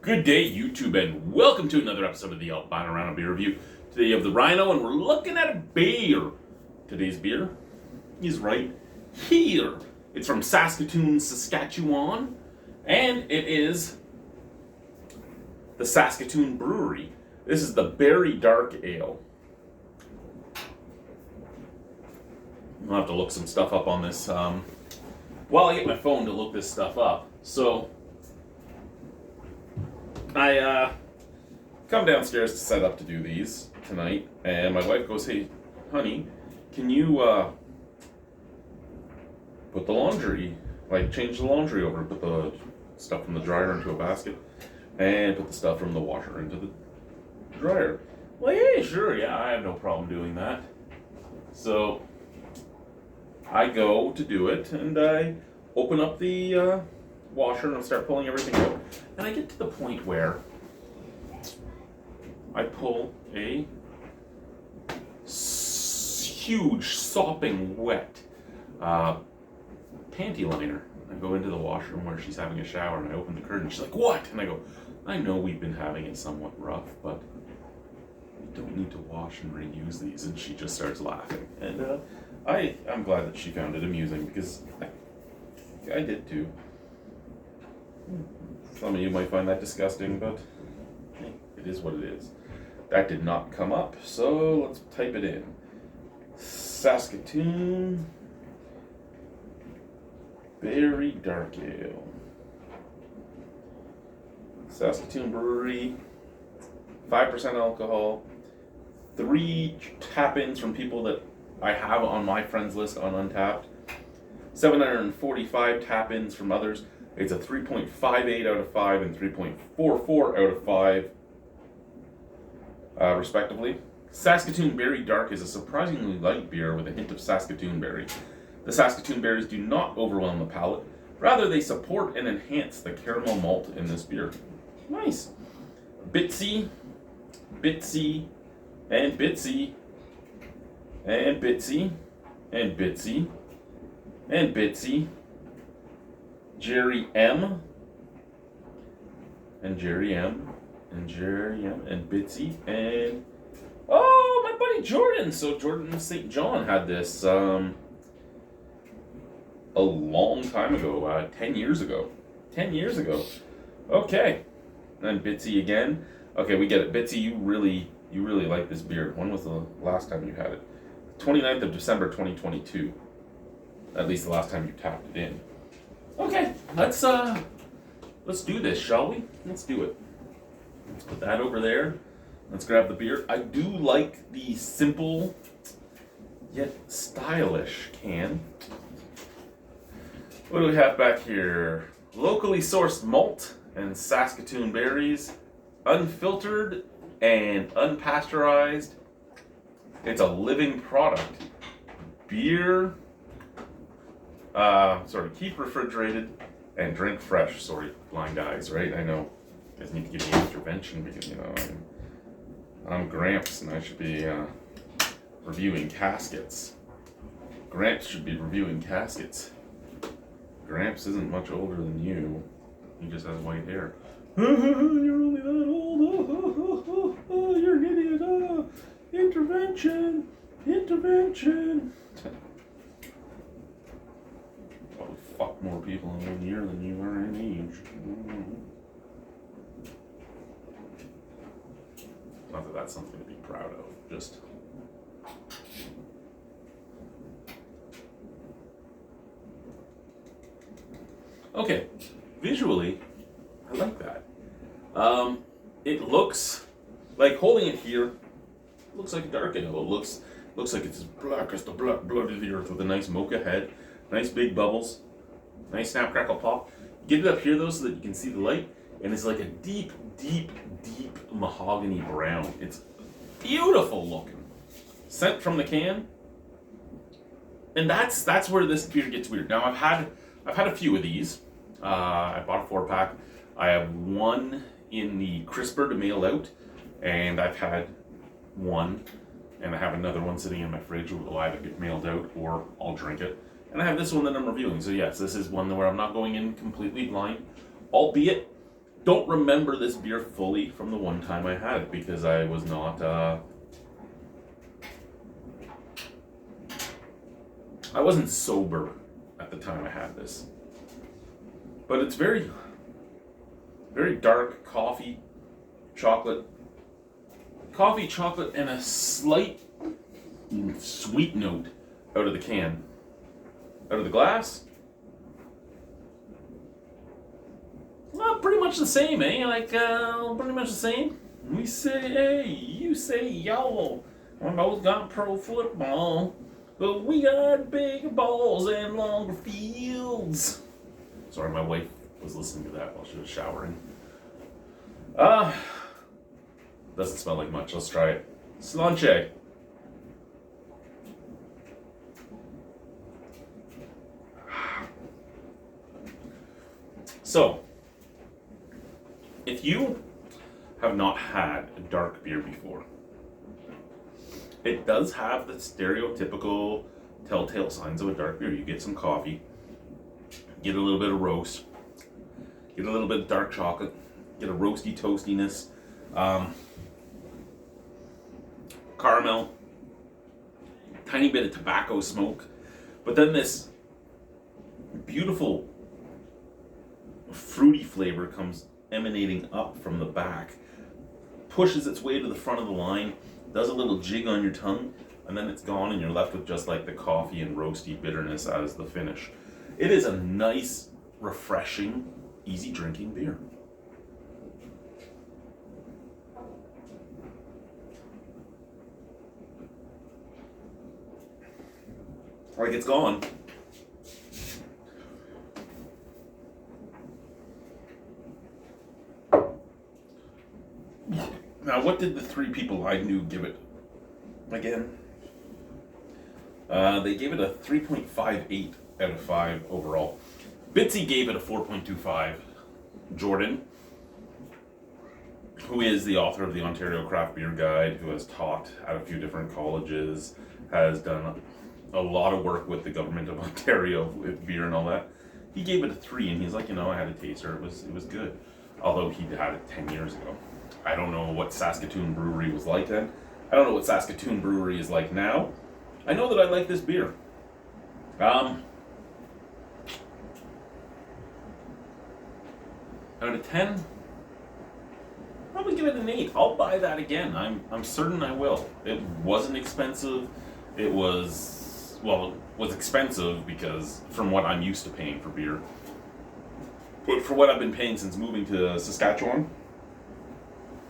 Good day, YouTube, and welcome to another episode of the Albino Rhino beer review. Today you have the Rhino, and we're looking at a beer. Today's beer is right here. It's from Saskatoon, Saskatchewan, and it is the Saskatoon Brewery. This is the Berry Dark Ale. I'll have to look some stuff up on this while I get my phone to look this stuff up. So I come downstairs to set up to do these tonight, and my wife goes, "Hey, honey, can you put the laundry, change the laundry over, put the stuff from the dryer into a basket, and put the stuff from the washer into the dryer?" Well, yeah, sure, yeah, I have no problem doing that. So I go to do it, and I open up the washer and I start pulling everything out. And I get to the point where I pull a huge, sopping wet panty liner. I go into the washroom where she's having a shower, and I open the curtain. She's like, "What?" And I go, "I know we've been having it somewhat rough, but we don't need to wash and reuse these." And she just starts laughing. And I'm glad that she found it amusing, because I did too. Some of you might find that disgusting, but hey, it is what it is. That did not come up, so let's type it in. Saskatoon Berry Dark Ale. Saskatoon Brewery, 5% alcohol, 3 tap-ins from people that I have on my friends list on Untapped, 745 tap-ins from others. It's a 3.58 out of 5 and 3.44 out of 5, respectively. Saskatoon Berry Dark is a surprisingly light beer with a hint of Saskatoon berry. The Saskatoon berries do not overwhelm the palate. Rather, they support and enhance the caramel malt in this beer. Nice. Bitsy, bitsy, and bitsy, and bitsy, and bitsy, and bitsy. Jerry M, and Jerry M, and Jerry M, and Bitsy, and oh, my buddy Jordan. So Jordan St. John had this a long time ago, 10 years ago. 10 years ago. Okay, and Bitsy again. Okay, we get it. Bitsy, you really like this beer. When was the last time you had it? 29th of December 2022. At least the last time you tapped it in. Okay, let's do this, shall we? Let's do it. Let's put that over there. Let's grab the beer. I do like the simple yet stylish can. What do we have back here? Locally sourced malt and Saskatoon berries, unfiltered and unpasteurized. It's a living product. Beer. Keep refrigerated and drink fresh. Sorry, blind eyes, right? I know. You guys need to give me intervention because, I'm Gramps and I should be reviewing caskets. Gramps should be reviewing caskets. Gramps isn't much older than you. He just has white hair. You're only that old. You're an idiot. Intervention. Probably fuck more people in 1 year than you are in age. Not that that's something to be proud of, just... Okay, visually, I like that. It looks like, holding it here, it looks like a dark ale. It looks like it's as black as the black blood of the earth, with a nice mocha head. Nice big bubbles, nice snap, crackle, pop. Get it up here though so that you can see the light, and it's like a deep, deep, deep mahogany brown. It's beautiful looking. Scent from the can, and that's where this beer gets weird. Now I've had a few of these. I bought a 4-pack. I have one in the crisper to mail out, and I've had one, and I have another one sitting in my fridge that will either get mailed out or I'll drink it. And I have this one that I'm reviewing. So yes, this is one where I'm not going in completely blind, albeit don't remember this beer fully from the one time I had it because I was not. I wasn't sober at the time I had this. But it's very, very dark coffee, chocolate. Coffee, chocolate, and a slight sweet note out of the can. Out of the glass. Well, pretty much the same, eh? Like, pretty much the same. We say, hey, you say, y'all. We both got pro football. But we got bigger balls and longer fields. Sorry, my wife was listening to that while she was showering. Doesn't smell like much. Let's try it. Slanche. So, if you have not had a dark beer before, it does have the stereotypical telltale signs of a dark beer. You get some coffee, get a little bit of roast, get a little bit of dark chocolate, get a roasty toastiness, caramel, tiny bit of tobacco smoke, but then this beautiful fruity flavor comes emanating up from the back, pushes its way to the front of the line, does a little jig on your tongue, and then it's gone and you're left with just like the coffee and roasty bitterness as the finish. It is a nice, refreshing, easy drinking beer. Like it's gone. Now, what did the three people I knew give it again? They gave it a 3.58 out of 5 overall. Bitsy gave it a 4.25. Jordan, who is the author of the Ontario Craft Beer Guide, who has taught at a few different colleges, has done a lot of work with the government of Ontario with beer and all that. He gave it a 3, and he's like, I had a taster. It was good. Although he had it 10 years ago. I don't know what Saskatoon Brewery was like then. I don't know what Saskatoon Brewery is like now. I know that I like this beer. Out of 10, probably give it an 8. I'll buy that again. I'm certain I will. It wasn't expensive. It was expensive because from what I'm used to paying for beer. But for what I've been paying since moving to Saskatchewan,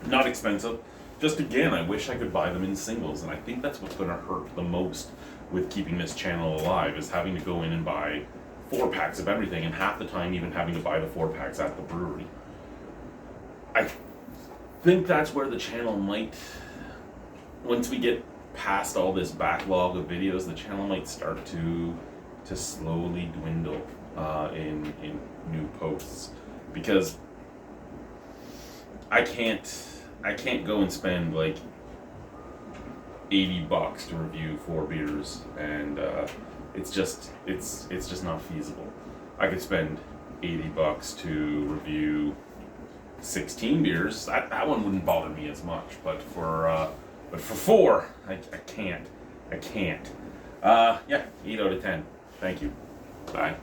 not expensive. Just again, I wish I could buy them in singles, and I think that's what's going to hurt the most with keeping this channel alive, is having to go in and buy 4-packs of everything, and half the time even having to buy the 4-packs at the brewery. I think that's where the channel might, once we get past all this backlog of videos, the channel might start to slowly dwindle in new posts, because I can't go and spend like $80 to review 4 beers, and it's just not feasible. I could spend $80 to review 16 beers. That one wouldn't bother me as much, but for 4, I can't. Yeah, 8 out of 10. Thank you. Bye.